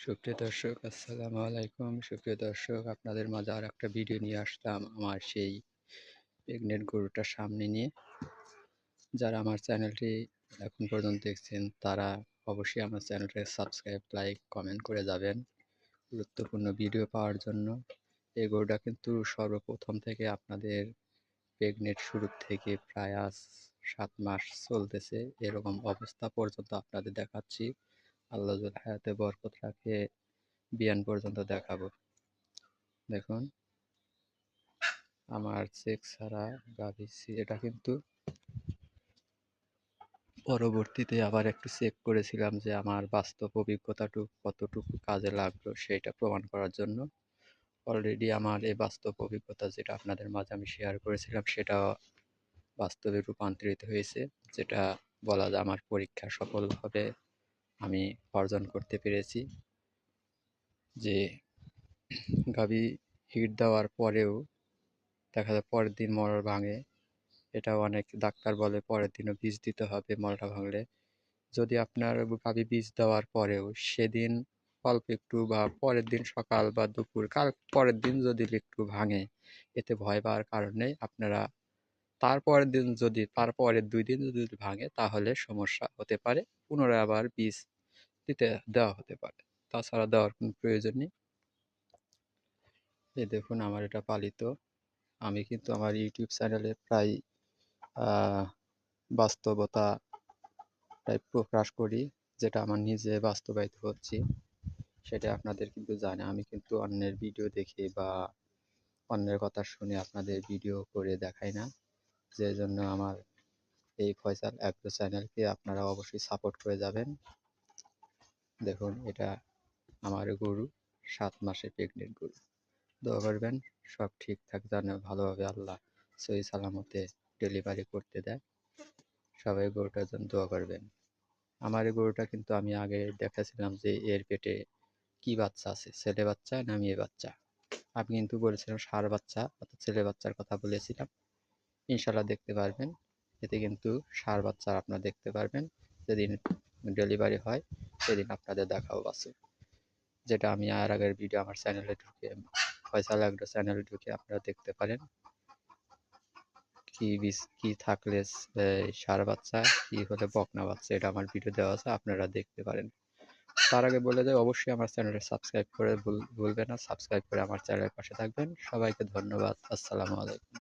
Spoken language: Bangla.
সুপ্রিয় দর্শক, আসসালামু আলাইকুম। সুপ্রিয় দর্শক, আপনাদের মাঝে আর একটা ভিডিও নিয়ে আসলাম আমার সেই প্রেগনেন্ট গরুটা সামনে নিয়ে। যারা আমার চ্যানেলটি এখন পর্যন্ত দেখছেন তারা অবশ্যই আমার চ্যানেলটাকে সাবস্ক্রাইব, লাইক, কমেন্ট করে যাবেন গুরুত্বপূর্ণ ভিডিও পাওয়ার জন্য। এই গরুটা কিন্তু সর্বপ্রথম থেকে আপনাদের প্রেগনেন্ট শুরু থেকে প্রায় আজ 7 মাস চলতেছে, এরকম অবস্থা পর্যন্ত আপনাদের দেখাচ্ছি। আল্লাহ যদি হায়াতে বরকত রাখে বিয়ান পর্যন্ত দেখাবো। দেখুন, আমার চেক ছাড়া গাভী এটা কিন্তু পরবর্তীতে আবার একটু চেক করেছিলাম যে আমার বাস্তব অভিজ্ঞতাটুকু কতটুকু কাজে লাগলো সেটা প্রমাণ করার জন্য। অলরেডি আমার এই বাস্তব অভিজ্ঞতা যেটা আপনাদের মাঝে আমি শেয়ার করেছিলাম সেটা বাস্তবে রূপান্তরিত হয়েছে, যেটা বলা যায় আমার পরীক্ষা সফলভাবে আমি অর্জন করতে পেরেছি। যে গাভী হিট দেওয়ার পরেও দেখা যায় পরের দিন মড় ভাঙে। এটা অনেক ডাক্তার বলে পরের দিনও বীজ দিতে হবে মলটা ভাঙলে। যদি আপনার গাভী বীজ দেওয়ার পরেও সেদিন অল্প একটু বা পরের দিন সকাল বা দুপুর কাল পরের দিন যদি একটু ভাঙে, এতে ভয় পাওয়ার কারণ নেই। আপনারা তারপরের দিন যদি তারপরের 2 দিন যদি ভাঙে তাহলে সমস্যা হতে পারে, পুনরায় আবার বীজ দেওয়া হতে পারে। তাছাড়া দেওয়ার কোনো প্রয়োজন নেই। এই দেখুন আমার এটা পালিত। আমি কিন্তু আমার ইউটিউব চ্যানেলে প্রায় বাস্তবতা প্রকাশ করি, যেটা আমার নিজে বাস্তবায়িত হচ্ছে সেটা আপনাদের কিন্তু জানে। আমি কিন্তু অন্যের ভিডিও দেখে বা অন্যের কথা শুনে আপনাদের ভিডিও করে দেখাই না। যে জন্য আমার এই ফয়সাল অ্যাগ্রো চ্যানেলকে আপনারা অবশ্যই সাপোর্ট করে যাবেন। দেখুন, এটা আমার গরু, 7 মাসে প্রেগনেন্ট গরু। দোয়া করবেন সব ঠিকঠাক যেন ভালোভাবে আল্লাহ সহি সালামতে ডেলিভারি করতে দেয়। সবাই গরুটার জন্য দোয়া করবেন। আমার এই গরুটা কিন্তু আমি আগে দেখাছিলাম যে এর পেটে কি বাচ্চা আছে, ছেলে বাচ্চা না মেয়ে বাচ্চা। আমি কিন্তু বলেছিলাম ষাঁড় বাচ্চা অর্থাৎ ছেলে বাচ্চার কথা বলেছিলাম। ইনশাল্লাহ দেখতে পারবেন। এতে কিন্তু ষাঁড় বাচ্চা আপনারা দেখতে পারবেন। যেদিন ডেলিভারি হয় সেদিন আপনাদের দেখাবো বাছুর। যেটা আমি আর আগের ভিডিও আমার চ্যানেলে ঢুকে ফয়সাল অ্যাগ্রো চ্যানেলে ঢুকে আপনারা দেখতে পারেন কি থাকলে ষাঁড় বাচ্চা, কি হলে বকনা বাচ্চা, এটা আমার ভিডিও দেওয়া আছে, আপনারা দেখতে পারেন। তার আগে বলে দেয় অবশ্যই আমার চ্যানেলটা সাবস্ক্রাইব করে ভুলবেন না। সাবস্ক্রাইব করে আমার চ্যানেলের পাশে থাকবেন। সবাইকে ধন্যবাদ। আসসালামু আলাইকুম।